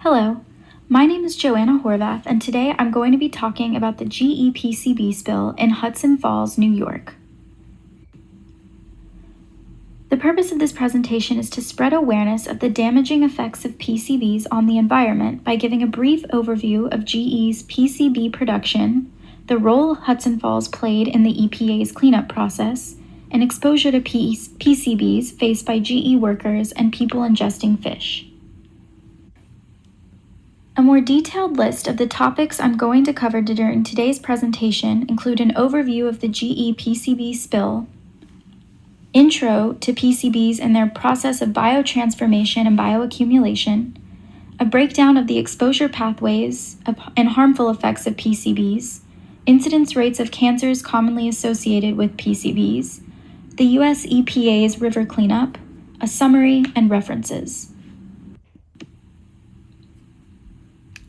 Hello, my name is Joanna Horvath, and today I'm going to be talking about the PCB spill in Hudson Falls, New York. The purpose of this presentation is to spread awareness of the damaging effects of PCBs on the environment by giving a brief overview of GE's PCB production, the role Hudson Falls played in the EPA's cleanup process, and exposure to PCBs faced by GE workers and people ingesting fish. A more detailed list of the topics I'm going to cover during today's presentation include an overview of the GE PCB spill, intro to PCBs and their process of biotransformation and bioaccumulation, a breakdown of the exposure pathways and harmful effects of PCBs, incidence rates of cancers commonly associated with PCBs, the US EPA's river cleanup, a summary, and references.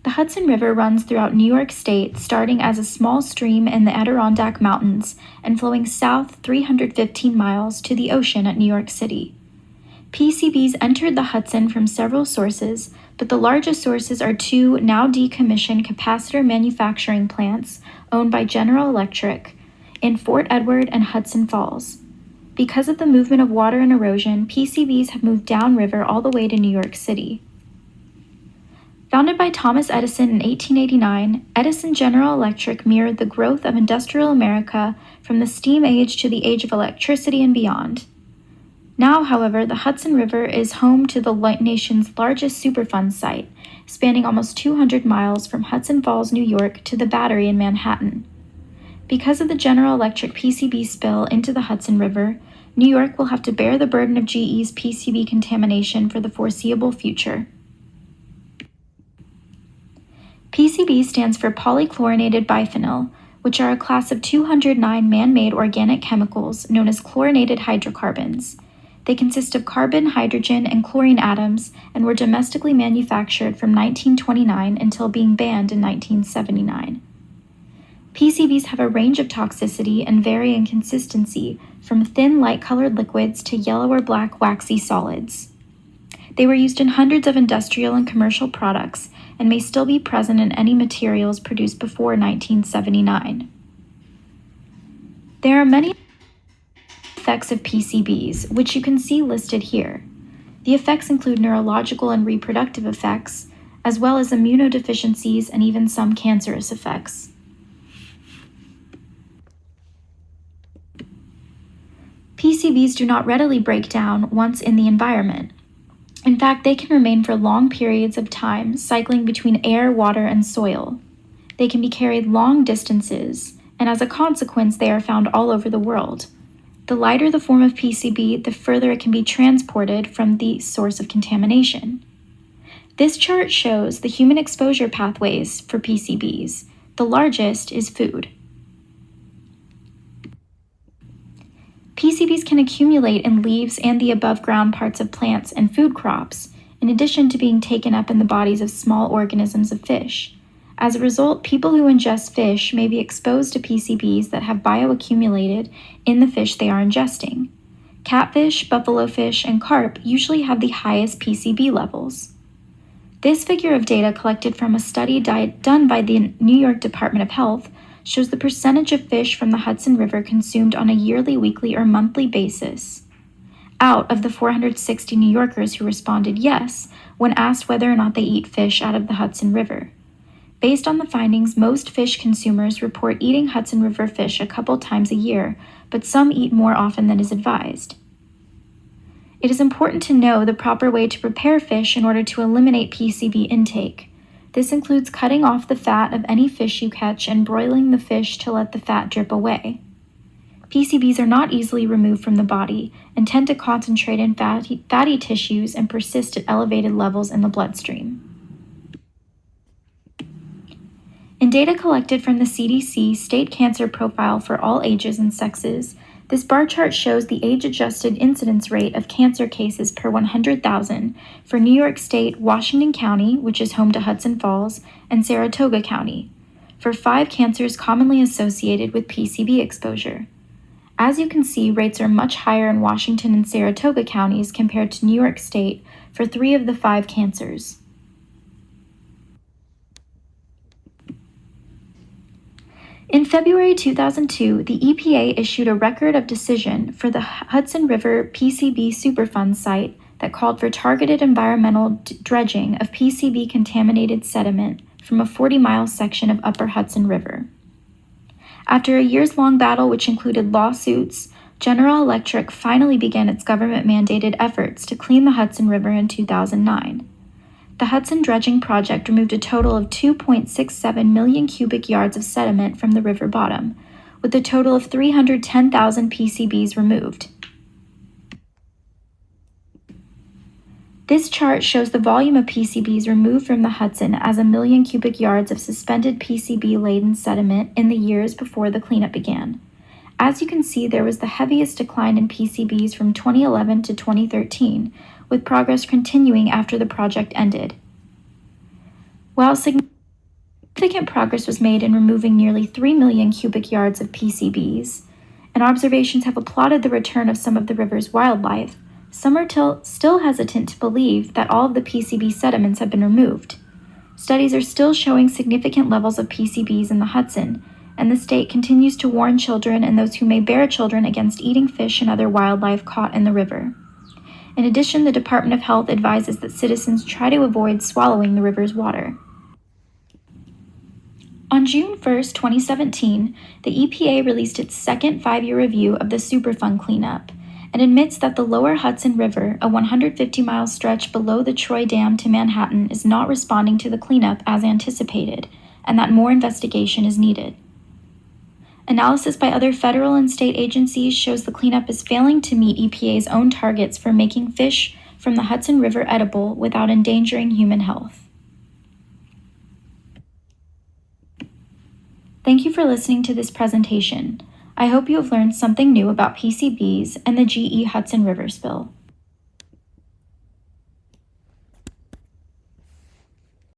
The Hudson River runs throughout New York State, starting as a small stream in the Adirondack Mountains and flowing south 315 miles to the ocean at New York City. PCBs entered the Hudson from several sources, but the largest sources are two now decommissioned capacitor manufacturing plants owned by General Electric in Fort Edward and Hudson Falls. Because of the movement of water and erosion, PCBs have moved downriver all the way to New York City. Founded by Thomas Edison in 1889, Edison General Electric mirrored the growth of industrial America from the steam age to the age of electricity and beyond. Now, however, the Hudson River is home to the nation's largest Superfund site, spanning almost 200 miles from Hudson Falls, New York to the Battery in Manhattan. Because of the General Electric PCB spill into the Hudson River, New York will have to bear the burden of GE's PCB contamination for the foreseeable future. PCB stands for polychlorinated biphenyl, which are a class of 209 man-made organic chemicals known as chlorinated hydrocarbons. They consist of carbon, hydrogen, and chlorine atoms and were domestically manufactured from 1929 until being banned in 1979. PCBs have a range of toxicity and vary in consistency from thin, light-colored liquids to yellow or black, waxy solids. They were used in hundreds of industrial and commercial products and may still be present in any materials produced before 1979. There are many effects of PCBs, which you can see listed here. The effects include neurological and reproductive effects, as well as immunodeficiencies and even some cancerous effects. PCBs do not readily break down once in the environment. In fact, they can remain for long periods of time, cycling between air, water, and soil. They can be carried long distances, and as a consequence, they are found all over the world. The lighter the form of PCB, the further it can be transported from the source of contamination. This chart shows the human exposure pathways for PCBs. The largest is food. PCBs can accumulate in leaves and the above-ground parts of plants and food crops, in addition to being taken up in the bodies of small organisms of fish. As a result, people who ingest fish may be exposed to PCBs that have bioaccumulated in the fish they are ingesting. Catfish, buffalo fish, and carp usually have the highest PCB levels. This figure of data collected from a study done by the New York Department of Health shows the percentage of fish from the Hudson River consumed on a yearly, weekly, or monthly basis. Out of the 460 New Yorkers who responded yes when asked whether or not they eat fish out of the Hudson River. Based on the findings, most fish consumers report eating Hudson River fish a couple times a year, but some eat more often than is advised. It is important to know the proper way to prepare fish in order to eliminate PCB intake. This includes cutting off the fat of any fish you catch and broiling the fish to let the fat drip away. PCBs are not easily removed from the body and tend to concentrate in fatty tissues and persist at elevated levels in the bloodstream. In data collected from the CDC State Cancer Profile for all ages and sexes, this bar chart shows the age-adjusted incidence rate of cancer cases per 100,000 for New York State, Washington County, which is home to Hudson Falls, and Saratoga County, for 5 cancers commonly associated with PCB exposure. As you can see, rates are much higher in Washington and Saratoga counties compared to New York State for 3 of the 5 cancers. In February 2002, the EPA issued a record of decision for the Hudson River PCB Superfund site that called for targeted environmental dredging of PCB contaminated sediment from a 40-mile section of Upper Hudson River. After a years-long battle which included lawsuits, General Electric finally began its government-mandated efforts to clean the Hudson River in 2009. The Hudson Dredging Project removed a total of 2.67 million cubic yards of sediment from the river bottom, with a total of 310,000 PCBs removed. This chart shows the volume of PCBs removed from the Hudson as a million cubic yards of suspended PCB-laden sediment in the years before the cleanup began. As you can see, there was the heaviest decline in PCBs from 2011 to 2013, with progress continuing after the project ended. While significant progress was made in removing nearly 3 million cubic yards of PCBs, and observations have applauded the return of some of the river's wildlife, some are still hesitant to believe that all of the PCB sediments have been removed. Studies are still showing significant levels of PCBs in the Hudson, and the state continues to warn children and those who may bear children against eating fish and other wildlife caught in the river. In addition, the Department of Health advises that citizens try to avoid swallowing the river's water. On June 1, 2017, the EPA released its second 5-year review of the Superfund cleanup and admits that the lower Hudson River, a 150-mile stretch below the Troy Dam to Manhattan, is not responding to the cleanup as anticipated, and that more investigation is needed. Analysis by other federal and state agencies shows the cleanup is failing to meet EPA's own targets for making fish from the Hudson River edible without endangering human health. Thank you for listening to this presentation. I hope you have learned something new about PCBs and the GE Hudson River spill.